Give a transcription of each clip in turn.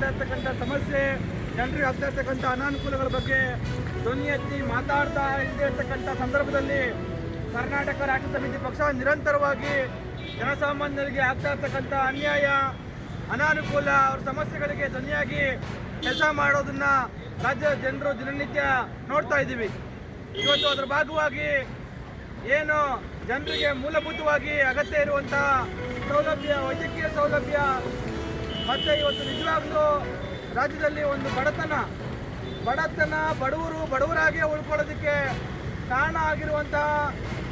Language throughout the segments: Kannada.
ಆಗ್ತಾ ಇರ್ತಕ್ಕಂಥ ಸಮಸ್ಯೆ, ಜನರಿಗೆ ಆಗ್ತಾ ಇರ್ತಕ್ಕಂಥ ಅನಾನುಕೂಲಗಳ ಬಗ್ಗೆ ಧ್ವನಿ ಎತ್ತಿ ಮಾತಾಡ್ತಾ ಇಲ್ಲದೆ ಇರ್ತಕ್ಕಂಥ ಸಂದರ್ಭದಲ್ಲಿ ಕರ್ನಾಟಕ ರಾಜ್ಯ ಸಮಿತಿ ಪಕ್ಷ ನಿರಂತರವಾಗಿ ಜನಸಾಮಾನ್ಯರಿಗೆ ಆಗ್ತಾ ಇರ್ತಕ್ಕಂಥ ಅನ್ಯಾಯ, ಅನಾನುಕೂಲ, ಅವ್ರ ಸಮಸ್ಯೆಗಳಿಗೆ ಧ್ವನಿಯಾಗಿ ಕೆಲಸ ಮಾಡೋದನ್ನ ರಾಜ್ಯದ ಜನರು ದಿನನಿತ್ಯ ನೋಡ್ತಾ ಇದ್ದೀವಿ. ಇವತ್ತು ಅದರ ಭಾಗವಾಗಿ ಏನು ಜನರಿಗೆ ಮೂಲಭೂತವಾಗಿ ಅಗತ್ಯ ಇರುವಂತಹ ಸೌಲಭ್ಯ, ವೈದ್ಯಕೀಯ ಸೌಲಭ್ಯ, ಮತ್ತು ಇವತ್ತು ನಿಜವಾಗ್ಲೂ ರಾಜ್ಯದಲ್ಲಿ ಒಂದು ಬಡತನ ಬಡವರಾಗಿ ಉಳ್ಕೊಳ್ಳೋದಕ್ಕೆ ಕಾರಣ ಆಗಿರುವಂತಹ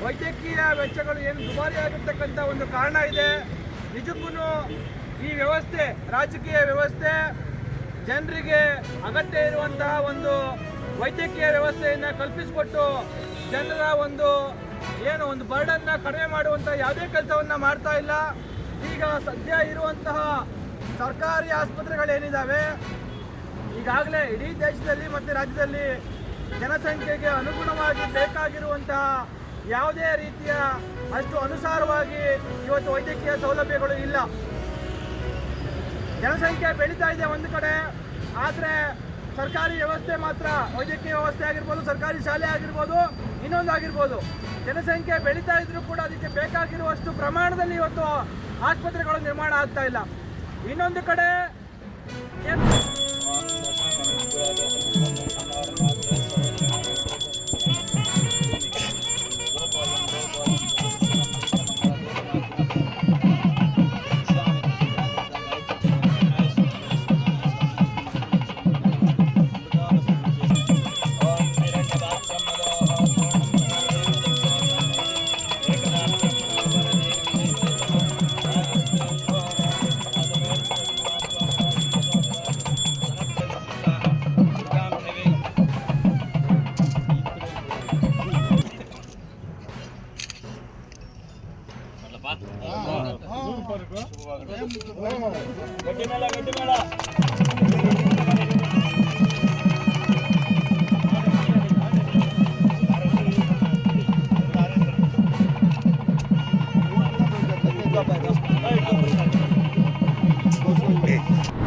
ವೈದ್ಯಕೀಯ ವೆಚ್ಚಗಳು ಏನು ದುಬಾರಿ ಆಗಿರ್ತಕ್ಕಂಥ ಒಂದು ಕಾರಣ ಇದೆ. ನಿಜಕ್ಕೂ ಈ ವ್ಯವಸ್ಥೆ, ರಾಜಕೀಯ ವ್ಯವಸ್ಥೆ, ಜನರಿಗೆ ಅಗತ್ಯ ಇರುವಂತಹ ಒಂದು ವೈದ್ಯಕೀಯ ವ್ಯವಸ್ಥೆಯನ್ನು ಕಲ್ಪಿಸಿಕೊಟ್ಟು ಜನರ ಒಂದು ಬರ್ಡನ್ನ ಕಡಿಮೆ ಮಾಡುವಂಥ ಯಾವುದೇ ಕೆಲಸವನ್ನು ಮಾಡ್ತಾ ಇಲ್ಲ. ಈಗ ಸದ್ಯ ಇರುವಂತಹ ಸರ್ಕಾರಿ ಆಸ್ಪತ್ರೆಗಳೇನಿದ್ದಾವೆ, ಈಗಾಗಲೇ ಇಡೀ ದೇಶದಲ್ಲಿ ಮತ್ತು ರಾಜ್ಯದಲ್ಲಿ ಜನಸಂಖ್ಯೆಗೆ ಅನುಗುಣವಾಗಿ ಬೇಕಾಗಿರುವಂತಹ ಯಾವುದೇ ರೀತಿಯ ಅಷ್ಟು ಅನುಸಾರವಾಗಿ ಇವತ್ತು ವೈದ್ಯಕೀಯ ಸೌಲಭ್ಯಗಳು ಇಲ್ಲ. ಜನಸಂಖ್ಯೆ ಬೆಳೀತಾ ಇದೆ ಒಂದು ಕಡೆ, ಆದರೆ ಸರ್ಕಾರಿ ವ್ಯವಸ್ಥೆ ಮಾತ್ರ, ವೈದ್ಯಕೀಯ ವ್ಯವಸ್ಥೆ ಆಗಿರ್ಬೋದು, ಸರ್ಕಾರಿ ಶಾಲೆ ಆಗಿರ್ಬೋದು, ಇನ್ನೊಂದಾಗಿರ್ಬೋದು, ಜನಸಂಖ್ಯೆ ಬೆಳೀತಾ ಇದ್ರೂ ಕೂಡ ಅದಕ್ಕೆ ಬೇಕಾಗಿರುವಷ್ಟು ಪ್ರಮಾಣದಲ್ಲಿ ಇವತ್ತು ಆಸ್ಪತ್ರೆಗಳು ನಿರ್ಮಾಣ ಆಗ್ತಾ ಇಲ್ಲ. ಇನ್ನೊಂದು ಕಡೆ ಗಟ್ಟಿ ಮೇಳ